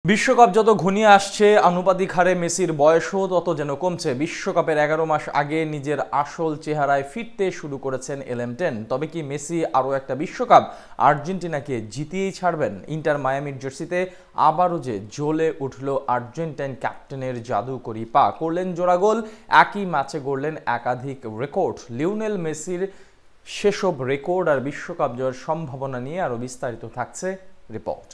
বিশ্বকাপ যত ঘনিয়ে আসছে আনুপাতিক হারে মেসির বয়সও তত যেন কমছে। বিশ্বকাপের 11 মাস আগে নিজের আসল চেহারায় ফিরতে শুরু করেছেন এলএম10। তবে কি মেসি আরও একটা বিশ্বকাপ আর্জেন্টিনাকে জিতিয়েই ছাড়বেন? ইন্টার মায়ামির জার্সিতে আবারও যে জ্বলে উঠল আর্জেন্টাইন ক্যাপ্টেনের জাদুকরি পা, করলেন জোড়া গোল, একই ম্যাচে গড়লেন একাধিক রেকর্ড। লিওনেল মেসির সেসব রেকর্ড আর বিশ্বকাপ জয়ের সম্ভাবনা নিয়ে আরও বিস্তারিত থাকছে রিপোর্ট।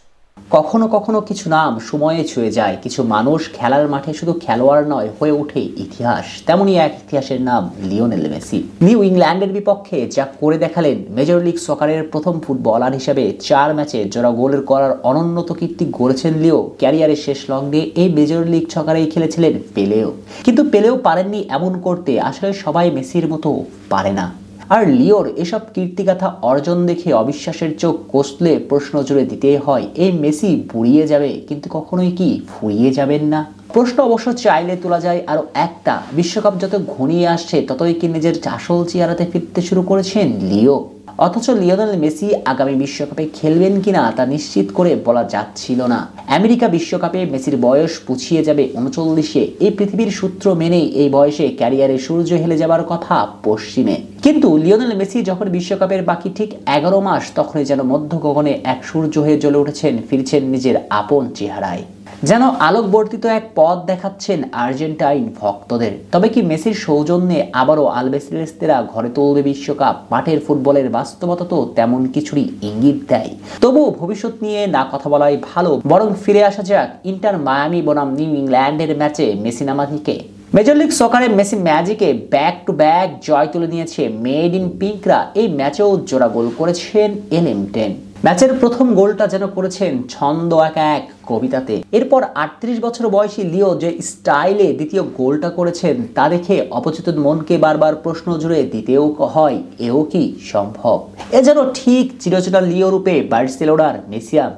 কখনো কখনো কিছু নাম সময়ে ছুঁয়ে যায়, কিছু মানুষ খেলার মাঠে শুধু খেলোয়াড় নয়, হয়ে ওঠে ইতিহাস। তেমনই এক ইতিহাসের নাম লিওনেল মেসি। নিউ ইংল্যান্ডের বিপক্ষে যা করে দেখালেন, মেজর লিগ সকারের প্রথম ফুটবলার হিসেবে 4 ম্যাচে জোড়া গোলের করার অনন্যত কীর্তি গড়েছেন লিও। ক্যারিয়ারের শেষ লগ্নে এই মেজর লিগ সকারেই খেলেছিলেন পেলেও, কিন্তু পেলেও পারেননি এমন করতে। আসলে সবাই মেসির মতো পারে না। আর লিওর এসব কীর্তিগাথা অর্জন দেখে অবিশ্বাসের চোখ কষলে প্রশ্ন জুড়ে দিতে হয়, এই মেসি বুড়িয়ে যাবে কিন্তু কখনোই কি ফুরিয়ে যাবেন না? প্রশ্ন অবশ্য চাইলে তোলা যায় আরো একটা, বিশ্বকাপ যত ঘনিয়ে আসছে ততই কি নিজের আসল চেহারাতে ফিরতে শুরু করেছেন লিও? অথচ লিওনেল মেসি আগামী বিশ্বকাপে খেলবেন কিনা তা নিশ্চিত করে বলা যাচ্ছিল না। আমেরিকা বিশ্বকাপে মেসির বয়স পুছিয়ে যাবে 39-এ। এই পৃথিবীর সূত্র মেনেই এই বয়সে ক্যারিয়ারে সূর্য হেলে যাবার কথা পশ্চিমে। কিন্তু লিওনেল মেসি যখন বিশ্বকাপের বাকি ঠিক 11 মাস, তখনই যেন মধ্য গগনে এক সূর্য হয়ে জ্বলে উঠেছেন, ফিরছেন নিজের আপন চেহারায়, যেন আলোকবর্তিত এক পথ দেখাচ্ছেন আর্জেন্টাইন ভক্তদের। তবে কি মেসির সৌজন্যে আবারও আলবিসেলেস্তেরা ঘরে তুলবে বিশ্বকাপ? মাঠের ফুটবলের বাস্তবতা তো তেমন কিছুরই ইঙ্গিত দেয়। তবুও ভবিষ্যৎ নিয়ে না কথা বলাই ভালো, বরং ফিরে আসা যাক ইন্টার মায়ামি বনাম নিউ ইংল্যান্ডের ম্যাচে মেসি নামা থেকে। মেজর লিগ সকারে মেসি ম্যাজিকে ব্যাক টু ব্যাক জয় তুলে নিয়েছে মেড ইন পিঙ্করা। এই ম্যাচেও জোড়া গোল করেছেন এলএম10। ম্যাচের প্রথম গোলটা যেন করেছেন ছন্দ এক এক কবিতাতে। এরপর 38 বছর বয়সী লিও যে স্টাইলে দ্বিতীয় গোলটা করেছেন, তা দেখে অপচেতন মনকে বারবার প্রশ্ন জুড়ে দিতেও হয়, এও কি সম্ভব? এ যেন ঠিক চিরচেনা লিও রূপে বার্সেলোনার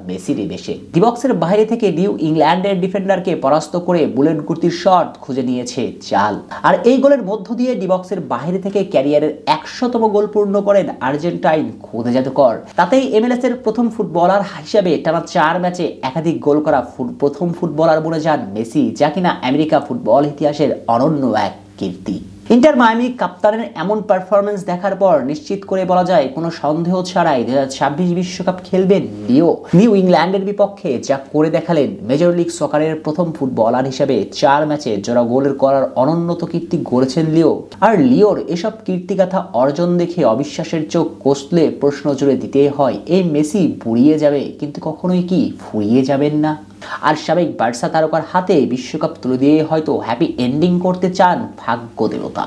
মেসিরই বেশে। ডিবক্সের বাইরে থেকে নিউ ইংল্যান্ডের ডিফেন্ডারকে পরাস্ত করে বুলেট গতির শট খুঁজে নিয়েছে চাল। আর এই গোলের মধ্য দিয়ে ডিবক্সের বাইরে থেকে ক্যারিয়ারের 100তম গোল পূর্ণ করেন আর্জেন্টাইন খুদে জাদুকর। তাতেই এমএলএস এর প্রথম ফুটবলার হিসেবে টানা 4 ম্যাচে একাধিক গোল করা প্রথম ফুটবলার বনে যান মেসি, যা কিনা আমেরিকা ফুটবল ইতিহাসের অনন্য এক কীর্তি। ইন্টার মায়ামি কাপ্তানের এমন পারফরমেন্স দেখার পর নিশ্চিত করে বলা যায়, কোনো সন্দেহ ছাড়াই 2026 বিশ্বকাপ খেলবেন লিও। নিউ ইংল্যান্ডের বিপক্ষে যা করে দেখালেন, মেজর লিগ সকারের প্রথম ফুটবলার হিসেবে 4 ম্যাচে জোড়া গোলের করার অনন্যত কীর্তি গড়েছেন লিও। আর লিওর এসব কীর্তিগাথা অর্জন দেখে অবিশ্বাসের চোখ কষলে প্রশ্ন জুড়ে দিতে হয়, এই মেসি বুড়িয়ে যাবে কিন্তু কখনোই কি ফুরিয়ে যাবেন না? আর সাবেক বার্সা তারকার হাতে বিশ্বকাপ তুলে দিয়ে হয়তো হ্যাপি এন্ডিং করতে চান ভাগ্য দেবতা।